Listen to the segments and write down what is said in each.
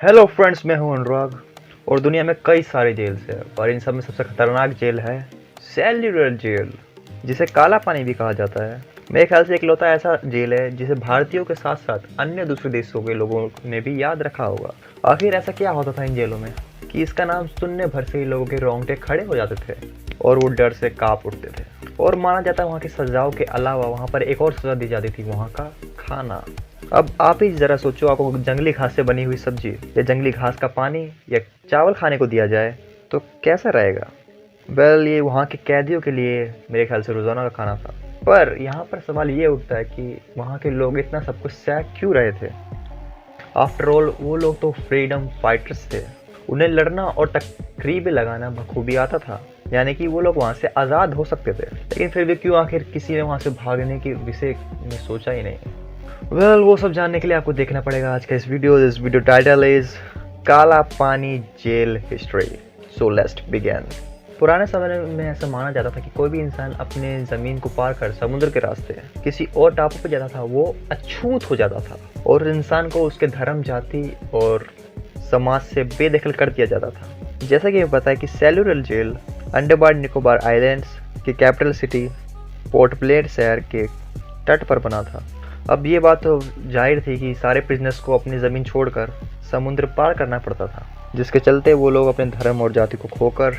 Hello friends, मैं हूं अनुराग। और दुनिया में कई सारे जेल्स हैं, पर इन सब में सबसे खतरनाक जेल है सेल्युलर जेल, जिसे काला पानी भी कहा जाता है। मेरे ख्याल से इकलौता ऐसा जेल है जिसे भारतीयों के साथ साथ अन्य दूसरे देशों के लोगों ने भी याद रखा होगा। आखिर ऐसा क्या होता था इन जेलों में कि इसका नाम सुनने भर से ही लोगों के रोंगटे खड़े हो जाते थे और वो डर से कांप उठते थे। और माना जाता है वहाँ की सजाओं के अलावा वहाँ पर एक और सजा दी जाती थी, वहाँ का खाना। अब आप ही ज़रा सोचो, आपको जंगली घास से बनी हुई सब्जी या जंगली घास का पानी या चावल खाने को दिया जाए तो कैसा रहेगा? ये वहाँ के कैदियों के लिए मेरे ख्याल से रोज़ाना का खाना था। पर यहाँ पर सवाल ये उठता है कि वहाँ के लोग इतना सब कुछ सह क्यों रहे थे? आफ्टर ऑल वो लोग तो फ्रीडम फाइटर्स थे, उन्हें लड़ना और तकरीबें लगाना बखूबी आता था, यानी कि वो लोग वहाँ से आज़ाद हो सकते थे। लेकिन फिर भी क्यों आखिर किसी ने वहाँ से भागने के विषय में सोचा ही नहीं? वो सब जानने के लिए आपको देखना पड़ेगा आज का इस video. This video title is Kala Pani jail history. So let's begin. पुराने समय में ऐसा माना जाता था कि कोई भी इंसान अपने ज़मीन को पार कर समुद्र के रास्ते किसी और टापू पर जाता था वो अछूत हो जाता था और इंसान को उसके धर्म, जाति और समाज से बेदखल कर दिया जाता था। जैसा कि हमें पता है कि cellular jail Andaman Nicobar islands की कैपिटल सिटी पोर्ट ब्लेयर शहर के तट पर बना था। अब ये बात तो जाहिर थी कि सारे प्रिजनर्स को अपनी ज़मीन छोड़कर समुद्र पार करना पड़ता था, जिसके चलते वो लोग अपने धर्म और जाति को खोकर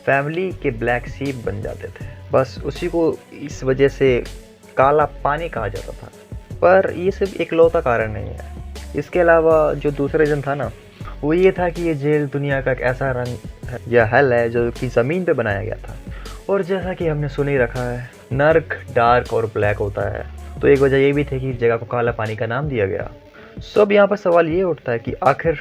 फैमिली के ब्लैक शीप बन जाते थे। बस उसी को इस वजह से काला पानी कहा जाता था। पर ये सिर्फ इकलौता कारण नहीं है। इसके अलावा जो दूसरा रीज़न था ना, वो ये था कि ये जेल दुनिया का एक ऐसा रंग या हल है जो कि ज़मीन पे बनाया गया था। और जैसा कि हमने सुन ही रखा है, नर्क डार्क और ब्लैक होता है, तो एक वजह ये भी थी कि इस जगह को काला पानी का नाम दिया गया। अब यहाँ पर सवाल ये उठता है कि आखिर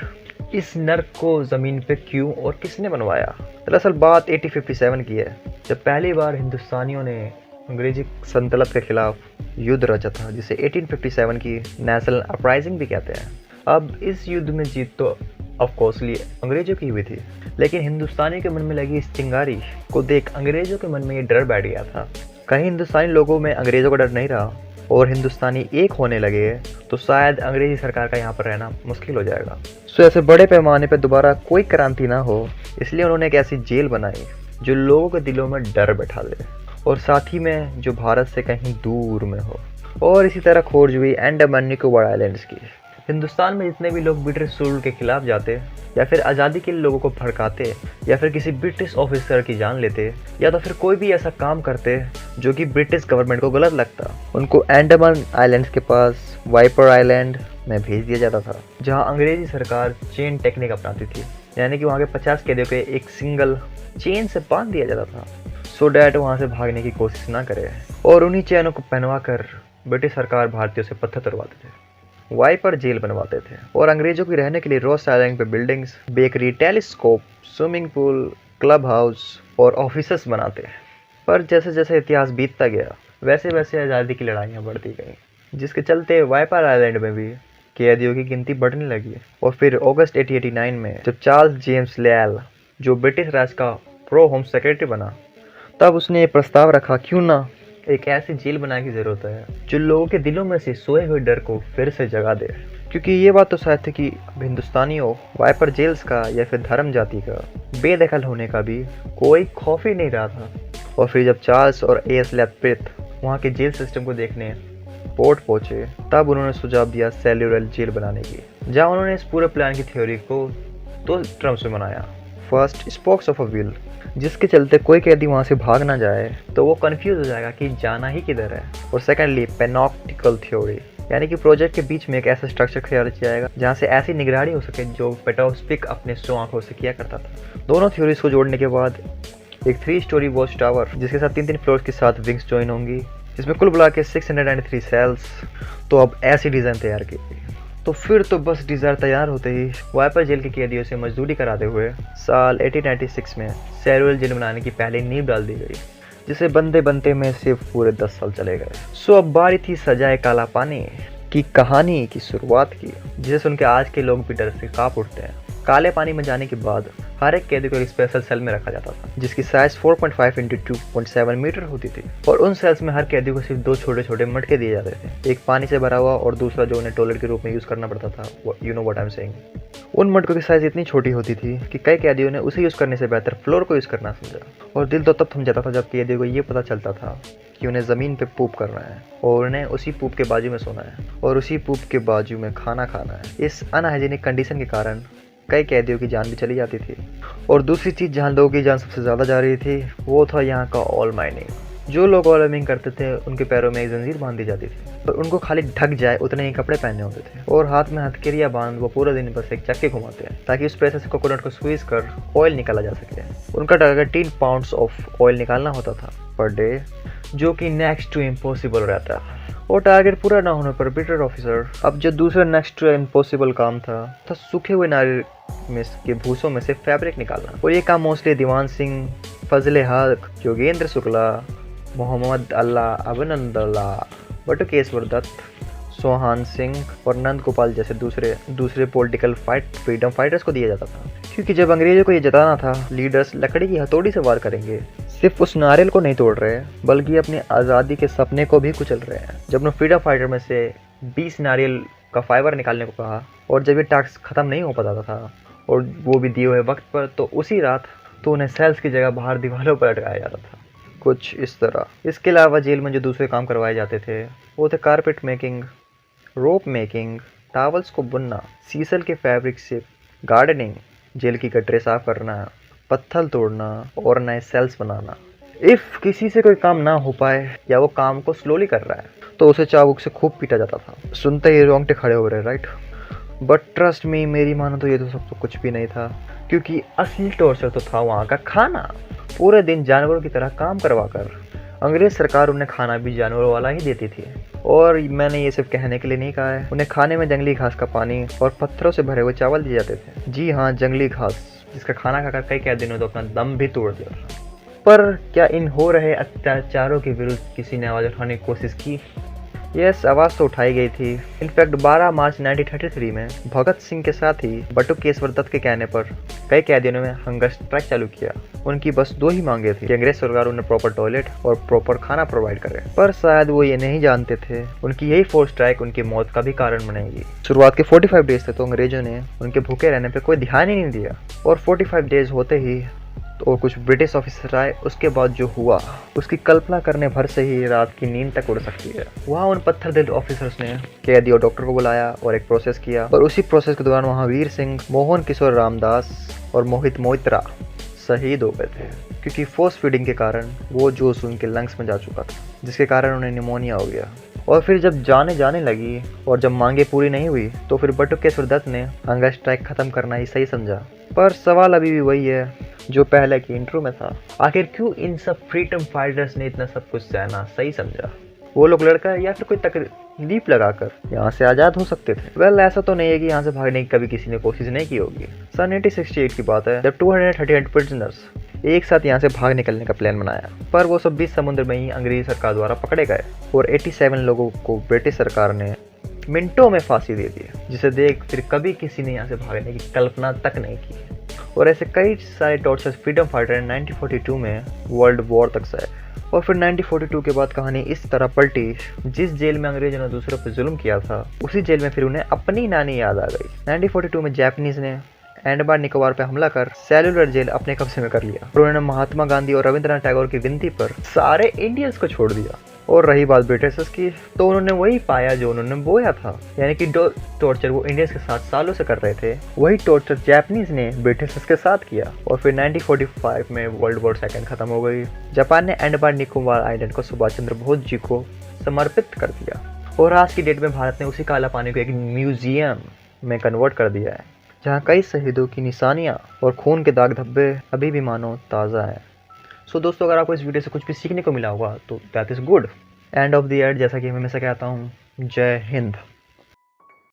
इस नर्क को ज़मीन पे क्यों और किसने बनवाया? दरअसल बात 1857 की है, जब पहली बार हिंदुस्तानियों ने अंग्रेजी सल्तनत के खिलाफ युद्ध रचा था, जिसे 1857 की नेशनल अपराइजिंग भी कहते हैं। अब इस युद्ध में जीत तो ऑफकोर्सली अंग्रेजों की हुई थी, लेकिन हिंदुस्तानी के मन में लगी इस चिंगारी को देख अंग्रेजों के मन में ये डर बैठ गया था। कहीं हिंदुस्तानी लोगों में अंग्रेजों का डर नहीं रहा और हिंदुस्तानी एक होने लगे तो शायद अंग्रेजी सरकार का यहाँ पर रहना मुश्किल हो जाएगा। ऐसे बड़े पैमाने पर दोबारा कोई क्रांति ना हो, इसलिए उन्होंने एक ऐसी जेल बनाई जो लोगों के दिलों में डर बैठा ले और साथ ही में जो भारत से कहीं दूर में हो। और इसी तरह खोज हुई अंडमान निकोबार आइलैंड्स की। हिंदुस्तान में जितने भी लोग ब्रिटिश रूल के खिलाफ जाते या फिर आज़ादी के लिए लोगों को भड़काते या फिर किसी ब्रिटिश ऑफिसर की जान लेते या तो फिर कोई भी ऐसा काम करते जो कि ब्रिटिश गवर्नमेंट को गलत लगता, उनको अंडमान आइलैंड्स के पास वाइपर आइलैंड में भेज दिया जाता था, जहां अंग्रेजी सरकार चेन टेक्निक अपनाती थी, यानी कि वहाँ के 50 कैदियों के एक सिंगल चेन से बांध दिया जाता था सो डैट वहाँ से भागने की कोशिश ना करे। और उन्हीं चैनों को पहनवा कर ब्रिटिश सरकार भारतीयों से पत्थर तुड़वाते थे, वाइपर जेल बनवाते थे और अंग्रेजों की रहने के लिए रॉस आइलैंड पे buildings, bakery, telescope, swimming pool, club house और ऑफिसेस बनाते हैं। पर जैसे जैसे इतिहास बीतता गया वैसे वैसे आज़ादी की लड़ाइयाँ बढ़ती गईं, जिसके चलते वाइपर आइलैंड में भी कैदियों की गिनती बढ़ने लगी। और फिर अगस्त 1889 में जब चार्ल्स जेम्स लेयल, जो ब्रिटिश राज का प्रो होम सेक्रेटरी बना, तब उसने ये प्रस्ताव रखा, क्यों ना एक ऐसी जेल बनाने की ज़रूरत है जो लोगों के दिलों में से सोए हुए डर को फिर से जगा दे। क्योंकि ये बात तो शायद थी कि हिंदुस्तानियों वाइपर जेल्स का या फिर धर्म जाति का बेदखल होने का भी कोई खौफ ही नहीं रहा था। और फिर जब चार्ल्स और एस लैथब्रिथ वहाँ के जेल सिस्टम को देखने पोर्ट पहुँचे, तब उन्होंने सुझाव दिया सेल्युलर जेल बनाने की, जहाँ उन्होंने इस पूरे प्लान की थ्योरी को 2 टर्म्स में बनाया। First, spokes of a wheel, जिसके चलते कोई कैदी वहाँ से भाग ना जाए तो वो कंफ्यूज हो जाएगा कि जाना ही किधर है। और सेकेंडली, पेनॉप्टिकल थ्योरी, यानी कि प्रोजेक्ट के बीच में एक ऐसा स्ट्रक्चर किया जाएगा जहाँ से ऐसी निगरानी हो सके जो पेटोस्पिक अपने 100 आंखों से किया करता था। दोनों थ्योरीज को जोड़ने के बाद एक 3 स्टोरी वॉच टावर, जिसके साथ 3-3 फ्लोर्स के साथ विंग्स ज्वाइन होंगी, जिसमें कुल बुला के 693 सेल्स। तो अब ऐसी डिज़ाइन तैयार की गई। तो फिर तो बस डिज़ाइन तैयार होते ही वाइपर जेल के कैदियों से मजदूरी कराते हुए साल 1896 में सेल्युलर जेल बनाने की पहली नींव डाल दी गई, जिसे बनते बनते में सिर्फ पूरे 10 साल चले गए। अब बारी थी सजाए काला पानी की कहानी की शुरुआत की, जिसे सुन के आज के लोग भी डर से कांप उठते हैं। काले पानी में जाने के बाद हर एक कैदी को एक स्पेशल सेल में रखा जाता था जिसकी साइज 4.5 इंटू 2.7 मीटर होती थी और उन सेल्स में हर कैदी को सिर्फ 2 छोटे छोटे मटके दिए जाते थे, एक पानी से भरा हुआ और दूसरा जो उन्हें टॉयलेट के रूप में यूज़ करना पड़ता था। You know what I am saying. उन मटकों की साइज इतनी छोटी होती थी कि कई कैदियों ने उसे यूज़ करने से बेहतर फ्लोर को यूज़ करना समझा और दिल तो तब थम जाता था जब कैदियों को ये पता चलता था कि उन्हें ज़मीन पे पूप करना है और उन्हें उसी पूप के बाजू में सोना है और उसी पूप के बाजू में खाना खाना है। इस अनहाइजीनिक कंडीशन के कारण कई कैदियों की जान भी चली जाती थी। और दूसरी चीज़ जहाँ लोगों की जान सबसे ज़्यादा जा रही थी वो था यहाँ का ऑल माइनिंग। जो लोग ऑल माइनिंग करते थे उनके पैरों में एक जंजीर बांध दी जाती थी और उनको खाली ढक जाए उतने ही कपड़े पहने होते थे और हाथ में हथकड़ियाँ बांध वो पूरा दिन बस एक चक्के घुमाते हैं ताकि उस प्रेशर से कोकोनट को स्क्वीज कर ऑयल निकाला जा सके। उनका टारगेट 3 पाउंड्स ऑफ ऑयल निकालना होता था पर डे, जो कि नेक्स्ट टू इम्पॉसिबल रहता है। और टारगेट पूरा ना होने पर ब्रिटिश ऑफिसर अब जो दूसरा नेक्स्ट टू इम्पॉसिबल काम था सूखे हुए नारियल में के भूसों में से फैब्रिक निकालना। और ये काम मोस्टली दीवान सिंह, फजले हक, योगेंद्र शुक्ला, मोहम्मद अल्लाह अभिनंदला, बटुकेश्वर दत्त, सोहान सिंह और नंद गोपाल जैसे दूसरे पॉलिटिकल फ्रीडम फाइटर्स को दिया जाता था क्योंकि जब अंग्रेजों को ये जताना था लीडर्स लकड़ी की हथौड़ी से वार करेंगे, सिर्फ उस नारियल को नहीं तोड़ रहे बल्कि अपनी आज़ादी के सपने को भी कुचल रहे हैं। जब उन्होंने फ्रीडम फाइटर में से 20 नारियल का फाइबर निकालने को कहा और जब ये टास्क ख़त्म नहीं हो पाता था और वो भी दिए हुए वक्त पर, तो उसी रात तो उन्हें सेल्स की जगह बाहर दीवारों पर लटकाया जाता था, कुछ इस तरह। इसके अलावा जेल में जो दूसरे काम करवाए जाते थे वो थे कारपेट मेकिंग, रोप मेकिंग, टावल्स को बुनना, सीसल के फैब्रिक से गार्डनिंग, जेल की गटरें साफ करना, पत्थर तोड़ना और नए सेल्स बनाना। इफ़ किसी से कोई काम ना हो पाए या वो काम को स्लोली कर रहा है तो उसे चाबुक से खूब पीटा जाता था। सुनते ही रोंगटे खड़े हो रहे, राइट? बट ट्रस्ट मी, मेरी मानो तो ये तो सब तो कुछ भी नहीं था क्योंकि असली टॉर्चर तो था वहाँ का खाना। पूरे दिन जानवरों की तरह काम करवा कर अंग्रेज सरकार उन्हें खाना भी जानवरों वाला ही देती थी। और मैंने ये सिर्फ कहने के लिए नहीं कहा है, उन्हें खाने में जंगली घास का पानी और पत्थरों से भरे हुए चावल दिए जाते थे। जी हाँ, जंगली घास, जिसका खाना खाकर कई कैदियों ने तो अपना दम भी तोड़ दिया था। पर क्या इन हो रहे अत्याचारों के विरुद्ध किसी ने आवाज़ उठाने की कोशिश की? यस, आवाज़ तो उठाई गई थी। इनफैक्ट 12 मार्च 1933 में भगत सिंह के साथ ही बटुकेश्वर दत्त के कहने पर कई कैदियों ने हंगर स्ट्राइक चालू किया। उनकी बस 2 ही मांगे थी कि अंग्रेज सरकार उन्हें प्रॉपर टॉयलेट और प्रॉपर खाना प्रोवाइड करे। पर शायद वो ये नहीं जानते थे उनकी यही फोर्स स्ट्राइक उनकी मौत का भी कारण बनेगी। शुरुआत के 45 डेज थे तो अंग्रेजों ने उनके भूखे रहने पर कोई ध्यान ही नहीं दिया और 45 डेज होते ही और कुछ ब्रिटिश ऑफिसर आए। उसके बाद जो हुआ उसकी कल्पना करने भर से ही रात की नींद तक उड़ सकती है। वहाँ उन पत्थर दिल ऑफिसर्स ने कैदी और डॉक्टर को बुलाया और एक प्रोसेस किया और उसी प्रोसेस के दौरान वहाँ वीर सिंह, मोहन किशोर रामदास और मोहित मोइत्रा शहीद हो गए थे क्योंकि फोर्स फीडिंग के कारण वो जोश उनके लंग्स में जा चुका था जिसके कारण उन्हें निमोनिया हो गया। और फिर जब जाने लगी और जब मांगे पूरी नहीं हुई तो फिर बटुकेश्वर दत्त ने हंगर स्ट्राइक खत्म करना ही सही समझा। पर सवाल अभी भी वही है जो पहले की इंट्रो में था, आखिर क्यों इन सब फ्रीडम फाइटर्स ने इतना सब कुछ सहना सही समझा? वो लोग लड़का या फिर कोई तकलीफ लगाकर यहाँ से आज़ाद हो सकते थे। वेल, ऐसा तो नहीं है कि यहाँ से भागने की कभी किसी ने कोशिश नहीं की होगी। सन 1868 की बात है जब 238 प्रिजनर्स एक साथ यहाँ से भाग निकलने का प्लान बनाया, पर वो सब 20 समुद्र में ही अंग्रेजी सरकार द्वारा पकड़े गए और 87 लोगों को ब्रिटिश सरकार ने मिनटों में फांसी दे दी, जिसे देख फिर कभी किसी ने यहाँ से भागने की कल्पना तक नहीं की। और ऐसे कई सारे टॉर्चर फ्रीडम फाइटर 1942 में वर्ल्ड वॉर तक सहे और फिर 1942 के बाद कहानी इस तरह पलटी, जिस जेल में अंग्रेजों ने दूसरों पर जुल्म किया था उसी जेल में फिर उन्हें अपनी नानी याद आ गई। 1942 में जापानीज ने अंडमान निकोबार पर हमला कर सेलुलर जेल अपने कब्जे में कर लिया और उन्होंने महात्मा गांधी और रविंद्रनाथ टैगोर की विनती पर सारे इंडियंस को छोड़ दिया। और रही बात ब्रिटिशर्स की, तो उन्होंने वही पाया जो उन्होंने बोया था, यानी कि टॉर्चर वो इंडियंस के साथ सालों से कर रहे थे वही टॉर्चर जापानीज ने ब्रिटिशर्स के साथ किया। और फिर 1945 में वर्ल्ड वॉर सेकेंड खत्म हो गई। जापान ने अंडमान निकोबार आइलैंड को सुभाष चंद्र बोस जी को समर्पित कर दिया और आज की डेट में भारत ने उसी काला पानी को एक म्यूजियम में कन्वर्ट कर दिया है जहाँ कई शहीदों की निशानियाँ और खून के दाग धब्बे अभी भी मानो ताज़ा हैं। सो दोस्तों, अगर आपको इस वीडियो से कुछ भी सीखने को मिला होगा तो that is good. End of the year, जैसा कि मैं हमेशा कहता हूँ, जय हिंद।